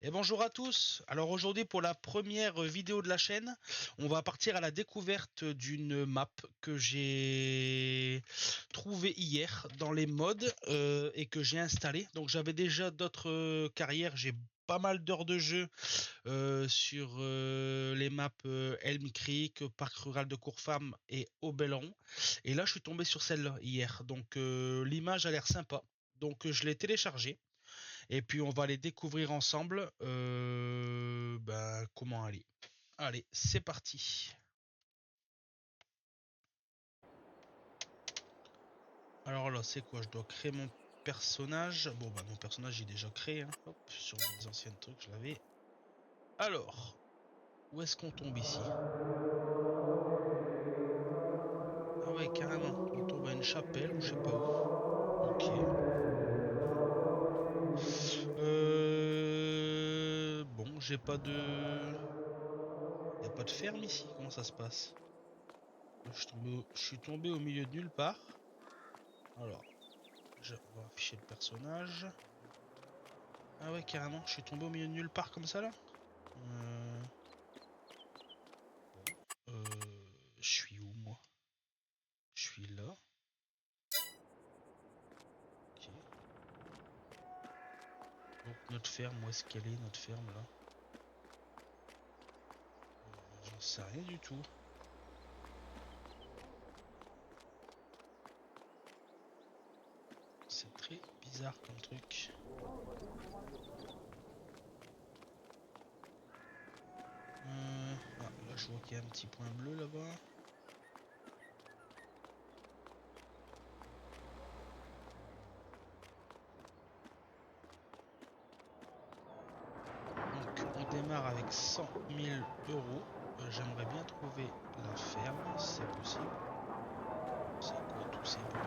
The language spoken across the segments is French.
Et bonjour à tous. Alors aujourd'hui pour la première vidéo de la chaîne, on va partir à la découverte d'une map que j'ai trouvée hier dans les mods et que j'ai installée. Donc j'avais déjà d'autres carrières, j'ai pas mal d'heures de jeu sur les maps Elm Creek, Parc Rural de Courfam et Obelron. Et là je suis tombé sur celle-là hier. Donc l'image a l'air sympa. Donc je l'ai téléchargée. Et puis on va les découvrir ensemble. Comment aller. Allez, c'est parti. Alors là, c'est quoi? Je dois créer mon personnage. Bon, bah mon personnage est déjà créé. Hein. Hop, sur les anciens trucs, je l'avais. Alors, où est-ce qu'on tombe ici? Ah ouais, carrément. On tombe à une chapelle ou je sais pas où. Ok. Bon, j'ai pas de... Y a pas de ferme ici? Comment ça se passe? Je suis tombé au milieu de nulle part. Alors, on va afficher le personnage. Ah ouais, carrément, je suis tombé au milieu de nulle part comme ça là. Euh... Je suis où moi? Je suis là. Ok. Donc notre ferme, où est-ce qu'elle est notre ferme là? J'en sais rien du tout. C'est très bizarre comme truc. Ah, là je vois qu'il y a un petit point bleu là-bas. Donc on démarre avec 100 000 euros. J'aimerais bien trouver la ferme, si c'est possible. C'est quoi tous ces bruits?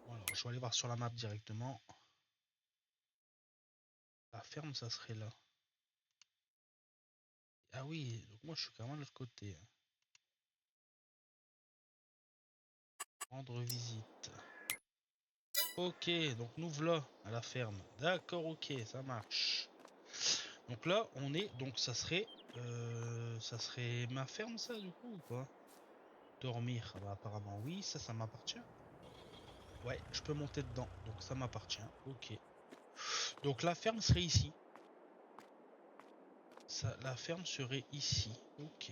Bon, alors, je vais aller voir sur la map directement. La ferme, ça serait là. Ah oui, donc moi je suis carrément de l'autre côté. Rendre visite. Ok, donc nous voilà à la ferme. D'accord, ok, ça marche. Donc là, on est, donc ça serait ma ferme ça du coup ou quoi? Dormir, ah bah apparemment oui, ça m'appartient. Ouais, je peux monter dedans, donc ça m'appartient. Ok. Donc la ferme serait ici. La ferme serait ici. Ok.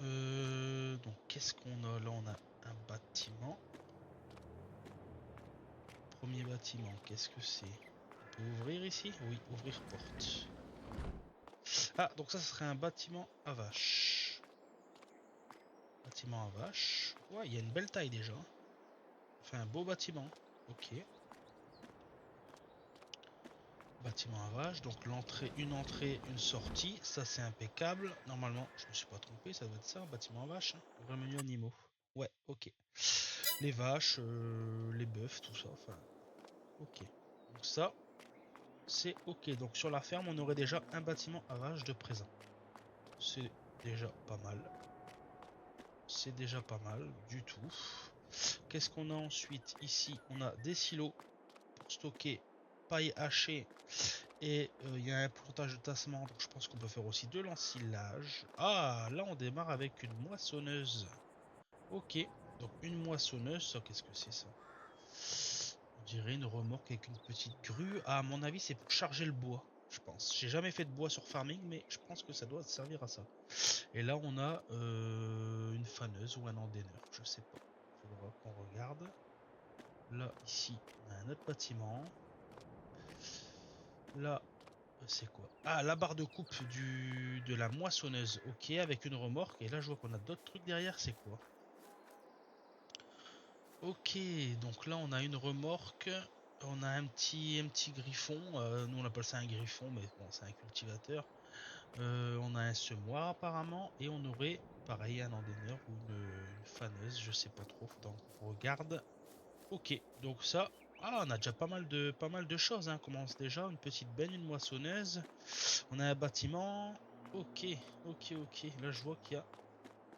Donc qu'est-ce qu'on a là? On a un bâtiment. Premier bâtiment, qu'est-ce que c'est? On peut ouvrir ici? Oui, ouvrir porte. Ah, donc ça serait un bâtiment à vache. Bâtiment à vache. Ouais, il y a une belle taille déjà. Enfin, un beau bâtiment. Ok. Bâtiment à vache. Donc entrée, une sortie. Ça, c'est impeccable. Normalement, je me suis pas trompé. Ça doit être ça, un bâtiment à vache. Hein. Ouvrir menu animaux. Ouais, ok. Les vaches, les bœufs, tout ça. Enfin, ok. Donc ça, c'est ok. Donc sur la ferme, on aurait déjà un bâtiment à vache de présent. C'est déjà pas mal. C'est déjà pas mal du tout. Qu'est-ce qu'on a ensuite? Ici, on a des silos pour stocker paille hachée et il y a un plantage de tassement, donc je pense qu'on peut faire aussi de l'ensilage. Ah, là on démarre avec une moissonneuse. Ok, donc une moissonneuse, ça qu'est-ce que c'est ça? On dirait une remorque avec une petite grue. Ah, à mon avis, c'est pour charger le bois, je pense. J'ai jamais fait de bois sur farming, mais je pense que ça doit servir à ça. Et là, on a une faneuse ou un endaineur, je sais pas. Faudra qu'on regarde. Là, ici, on a un autre bâtiment. Là, c'est quoi? Ah, la barre de coupe de la moissonneuse. Ok, avec une remorque. Et là, je vois qu'on a d'autres trucs derrière. C'est quoi? Ok, donc là, on a une remorque. On a un petit griffon. Nous, on appelle ça un griffon, mais bon, c'est un cultivateur. On a un semoir apparemment. Et on aurait, pareil, un endaineur ou une faneuse. Je sais pas trop. Faudra qu'on regarde. Ok, donc ça, ah, on a déjà pas mal de choses. Hein. On commence déjà une petite benne, une moissonneuse. On a un bâtiment. Ok, ok, ok. Là, je vois qu'il y a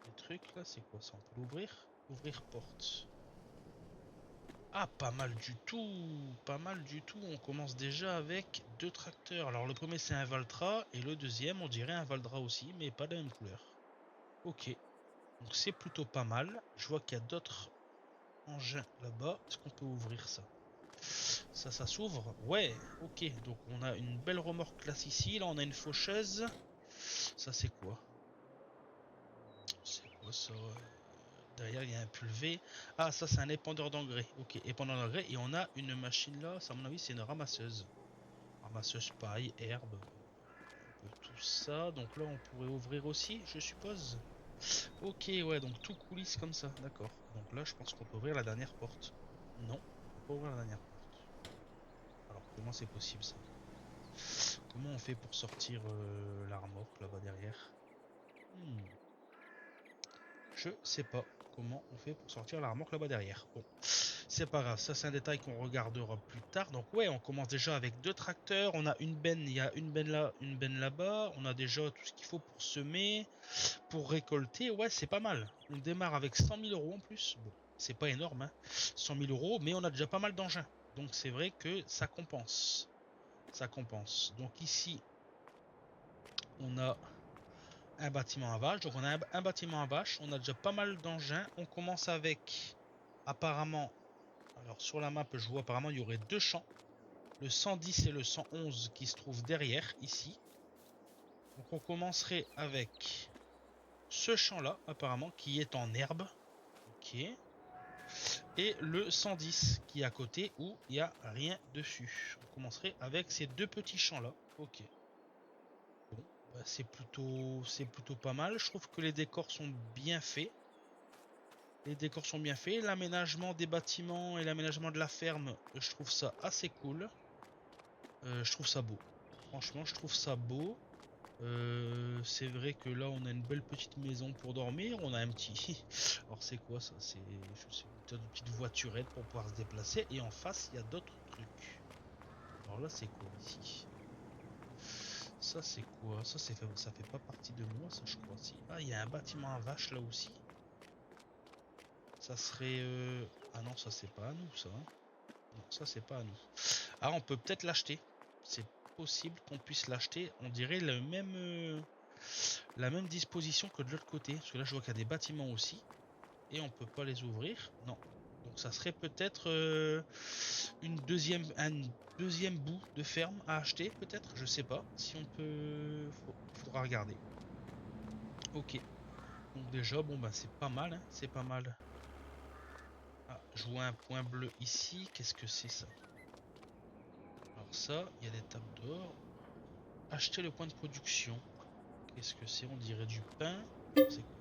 des trucs. Là, c'est quoi ça? On peut l'ouvrir? Ouvrir porte. Ah, pas mal du tout. Pas mal du tout. On commence déjà avec 2 tracteurs. Alors le premier c'est un Valtra et le deuxième on dirait un Valdra aussi, mais pas de la même couleur. Ok. Donc c'est plutôt pas mal. Je vois qu'il y a d'autres engins là-bas. Est-ce qu'on peut ouvrir ça? Ça s'ouvre? Ouais, ok. Donc on a une belle remorque classe ici. Là on a une faucheuse. Ça c'est quoi? C'est quoi ça? Derrière il y a un pulvé. Ah, ça c'est un épandeur d'engrais. Ok, épandeur d'engrais. Et on a une machine là. Ça à mon avis c'est une ramasseuse. Ramasseuse paille, herbe. Un peu tout ça. Donc là on pourrait ouvrir aussi, je suppose. Ok, ouais, donc tout coulisse comme ça, d'accord. Donc là, je pense qu'on peut ouvrir la dernière porte. Non, on peut pas ouvrir la dernière porte. Alors, comment c'est possible ça? Comment on fait pour sortir la remorque là-bas derrière? Hmm, Je sais pas comment on fait pour sortir la remorque là-bas derrière. Bon, c'est pas grave, ça c'est un détail qu'on regardera plus tard. Donc ouais, on commence déjà avec 2 tracteurs. On a une benne, il y a une benne là, une benne là-bas. On a déjà tout ce qu'il faut pour semer. Pour récolter, ouais, c'est pas mal. On démarre avec 100 000 euros en plus. Bon, c'est pas énorme, hein, 100 000 euros, mais on a déjà pas mal d'engins. Donc c'est vrai que ça compense. Ça compense. Donc ici, on a un bâtiment à vache. Donc on a un bâtiment à vache. On a déjà pas mal d'engins. On commence avec, apparemment, alors sur la map, je vois apparemment il y aurait 2 champs. Le 110 et le 111 qui se trouvent derrière, ici. Donc on commencerait avec ce champ-là, apparemment, qui est en herbe. Ok. Et le 110 qui est à côté où il n'y a rien dessus. On commencerait avec ces 2 petits champs là. Ok. Bon, bah c'est plutôt pas mal. Je trouve que les décors sont bien faits. Les décors sont bien faits. L'aménagement des bâtiments et l'aménagement de la ferme, je trouve ça assez cool. Je trouve ça beau. Franchement, je trouve ça beau. C'est vrai que là, on a une belle petite maison pour dormir. On a un petit. Alors, c'est quoi ça? C'est, je sais, une petite voiturette pour pouvoir se déplacer. Et en face, il y a d'autres trucs. Alors là, c'est quoi ici? Ça, c'est quoi? Ça fait pas partie de moi, ça, je crois. Si. Ah, il y a un bâtiment à vache là aussi. Ça serait. Ah non, ça, c'est pas à nous, ça, hein. Non, ça, c'est pas à nous. Ah, on peut peut-être l'acheter. C'est possible qu'on puisse l'acheter. On dirait la même disposition que de l'autre côté. Parce que là, je vois qu'il y a des bâtiments aussi. Et on peut pas les ouvrir. Non. Donc ça serait peut-être un deuxième bout de ferme à acheter, peut-être. Je sais pas. Si on peut... Faudra regarder. Ok. Donc déjà, bon bah c'est pas mal. Hein. C'est pas mal. Ah, je vois un point bleu ici. Qu'est-ce que c'est ça? Alors ça, il y a des tables d'or. Acheter le point de production. Qu'est-ce que c'est? On dirait du pain. C'est quoi?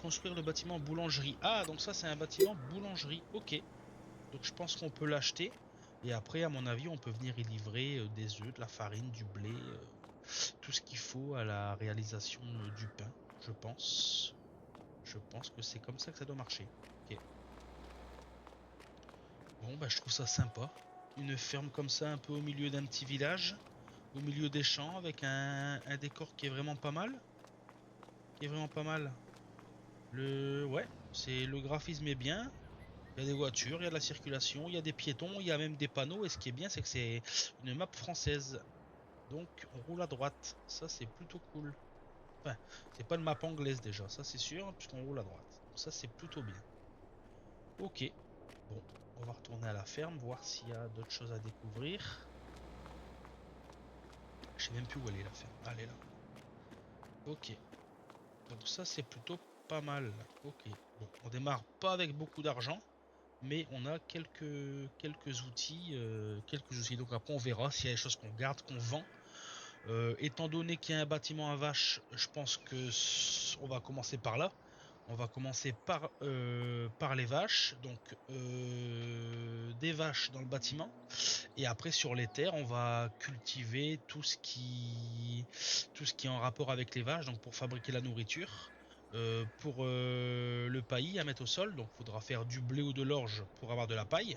Construire le bâtiment boulangerie. Ah, donc ça c'est un bâtiment boulangerie. Ok. Donc je pense qu'on peut l'acheter. Et après, à mon avis, on peut venir y livrer des œufs, de la farine, du blé, tout ce qu'il faut à la réalisation du pain, je pense. Je pense que c'est comme ça que ça doit marcher. Ok. Bon, bah je trouve ça sympa. Une ferme comme ça, un peu au milieu d'un petit village, au milieu des champs, avec un décor qui est vraiment pas mal. Qui est vraiment pas mal. Ouais, le graphisme est bien. Il y a des voitures, il y a de la circulation, il y a des piétons, il y a même des panneaux. Et ce qui est bien, c'est que c'est une map française. Donc on roule à droite. Ça, c'est plutôt cool. Enfin, c'est pas une map anglaise déjà, ça c'est sûr, puisqu'on roule à droite. Donc ça, c'est plutôt bien. Ok. Bon, on va retourner à la ferme, voir s'il y a d'autres choses à découvrir. Je sais même plus où elle est la ferme. Ah, elle est là. Ok. Donc ça, c'est plutôt pas mal. Ok. Bon, on démarre pas avec beaucoup d'argent. Mais on a quelques outils, Donc après, on verra s'il y a des choses qu'on garde, qu'on vend. Étant donné qu'il y a un bâtiment à vaches, je pense que on va commencer par là. On va commencer par les vaches, donc des vaches dans le bâtiment. Et après sur les terres, on va cultiver tout ce qui est en rapport avec les vaches, donc pour fabriquer la nourriture. Pour le paillis à mettre au sol, donc il faudra faire du blé ou de l'orge pour avoir de la paille,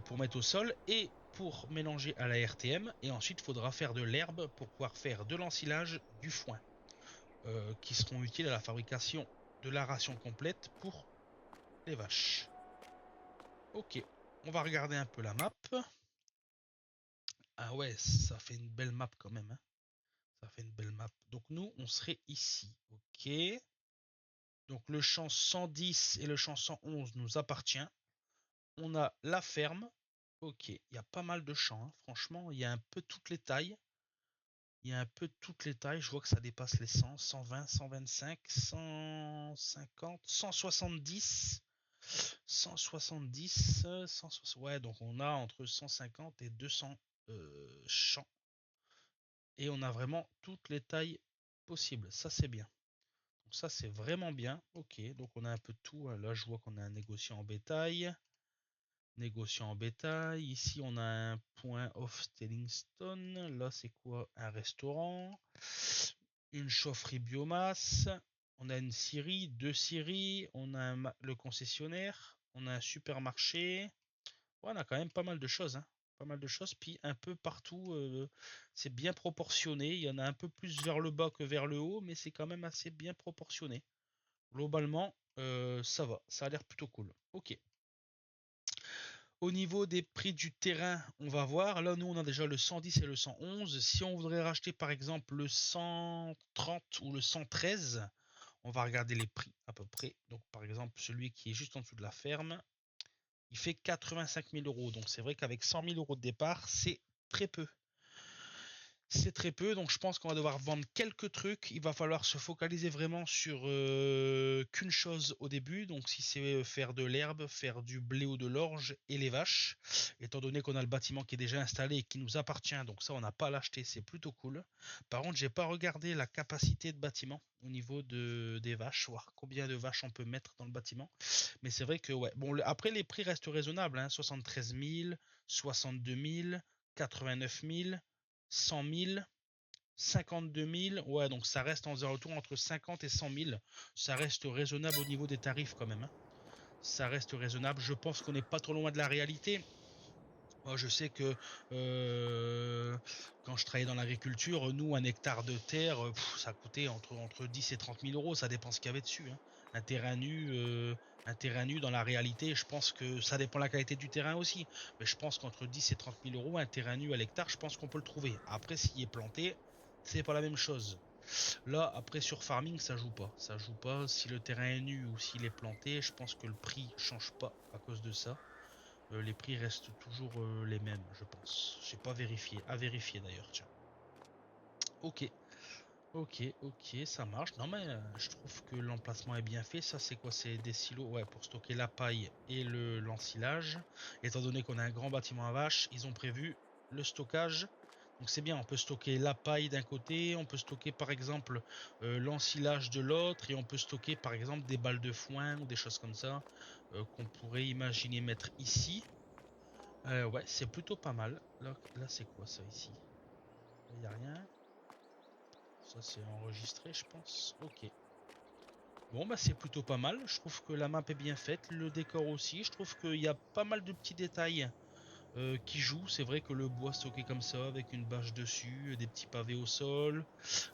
pour mettre au sol, et pour mélanger à la RTM. Et ensuite, il faudra faire de l'herbe pour pouvoir faire de l'ensilage, du foin, qui seront utiles à la fabrication de la ration complète pour les vaches. Ok, on va regarder un peu la map. Ah ouais, ça fait une belle map quand même. Hein. Ça fait une belle map. Donc nous, on serait ici. Ok. Donc le champ 110 et le champ 111 nous appartient. On a la ferme. Ok, il y a pas mal de champs. Hein. Franchement, il y a un peu toutes les tailles. Il y a un peu toutes les tailles. Je vois que ça dépasse les 100, 120, 125, 150, 170. 170, 160. Ouais, donc on a entre 150 et 200 champs. Et on a vraiment toutes les tailles possibles. Ça, c'est bien. Donc ça, c'est vraiment bien. Ok, donc on a un peu de tout. Là, je vois qu'on a un négociant en bétail. Négociant en bétail. Ici, on a un point of Stellingstone. Là, c'est quoi? Un restaurant. Une chaufferie biomasse. On a une scierie, 2 scieries. On a le concessionnaire. On a un supermarché. Ouais, on a quand même pas mal de choses. Hein. Pas mal de choses. Puis un peu partout, c'est bien proportionné. Il y en a un peu plus vers le bas que vers le haut, mais c'est quand même assez bien proportionné. Globalement, ça va. Ça a l'air plutôt cool. Ok. Au niveau des prix du terrain, on va voir. Là, nous, on a déjà le 110 et le 111. Si on voudrait racheter, par exemple, le 130 ou le 113, on va regarder les prix à peu près. Donc, par exemple, celui qui est juste en dessous de la ferme, il fait 85 000 euros. Donc, c'est vrai qu'avec 100 000 euros de départ, c'est très peu. C'est très peu, donc je pense qu'on va devoir vendre quelques trucs. Il va falloir se focaliser vraiment sur qu'une chose au début. Donc si c'est faire de l'herbe, faire du blé ou de l'orge et les vaches. Étant donné qu'on a le bâtiment qui est déjà installé et qui nous appartient, donc ça on n'a pas à l'acheter, c'est plutôt cool. Par contre, j'ai pas regardé la capacité de bâtiment au niveau des vaches, voir combien de vaches on peut mettre dans le bâtiment. Mais c'est vrai que ouais. Bon, après les prix restent raisonnables, hein, 73 000, 62 000, 89 000. 100 000, 52 000, ouais, donc ça reste en retour entre 50 et 100 000. Ça reste raisonnable au niveau des tarifs quand même. Hein. Ça reste raisonnable. Je pense qu'on n'est pas trop loin de la réalité. Moi, je sais que quand je travaillais dans l'agriculture, nous, un hectare de terre, ça coûtait entre 10 et 30 000 euros. Ça dépend ce qu'il y avait dessus. Hein. Un terrain nu dans la réalité, je pense que ça dépend de la qualité du terrain aussi. Mais je pense qu'entre 10 et 30 000 euros, un terrain nu à l'hectare, je pense qu'on peut le trouver. Après, s'il est planté, c'est pas la même chose. Là, après, sur farming, ça joue pas. Ça joue pas. Si le terrain est nu ou s'il est planté, je pense que le prix change pas à cause de ça. Les prix restent toujours les mêmes, je pense. J'ai pas vérifié. À vérifier d'ailleurs, tiens. Ok. Ok, ça marche. Non mais je trouve que l'emplacement est bien fait. Ça c'est quoi? C'est des silos, ouais, pour stocker la paille et l'ensilage. Étant donné qu'on a un grand bâtiment à vaches, ils ont prévu le stockage. Donc c'est bien, on peut stocker la paille d'un côté, on peut stocker par exemple l'ensilage de l'autre, et on peut stocker par exemple des balles de foin ou des choses comme ça qu'on pourrait imaginer mettre ici. Ouais, c'est plutôt pas mal. Là c'est quoi ça ici? Là, y a rien. Ça c'est enregistré, je pense. Ok. Bon, bah c'est plutôt pas mal. Je trouve que la map est bien faite, le décor aussi. Je trouve qu'il y a pas mal de petits détails qui jouent. C'est vrai que le bois stocké comme ça, avec une bâche dessus, des petits pavés au sol,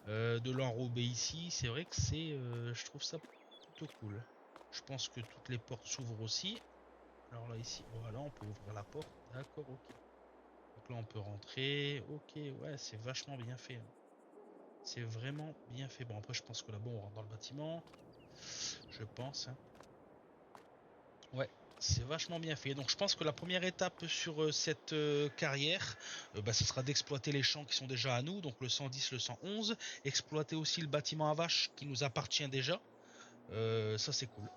de l'enrobé ici, c'est vrai que je trouve ça plutôt cool. Je pense que toutes les portes s'ouvrent aussi. Alors là ici, voilà, on peut ouvrir la porte. D'accord, ok. Donc là on peut rentrer. Ok, ouais, c'est vachement bien fait. Hein. C'est vraiment bien fait. Bon, après, je pense que là-bas, on rentre dans le bâtiment. Je pense. Hein. Ouais, c'est vachement bien fait. Donc, je pense que la première étape sur cette carrière, bah, ce sera d'exploiter les champs qui sont déjà à nous. Donc, le 110, le 111. Exploiter aussi le bâtiment à vaches qui nous appartient déjà. Ça, c'est cool.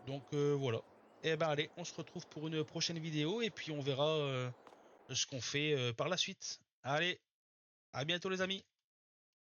Donc, voilà. Et ben, allez, on se retrouve pour une prochaine vidéo. Et puis, on verra ce qu'on fait par la suite. Allez, à bientôt, les amis.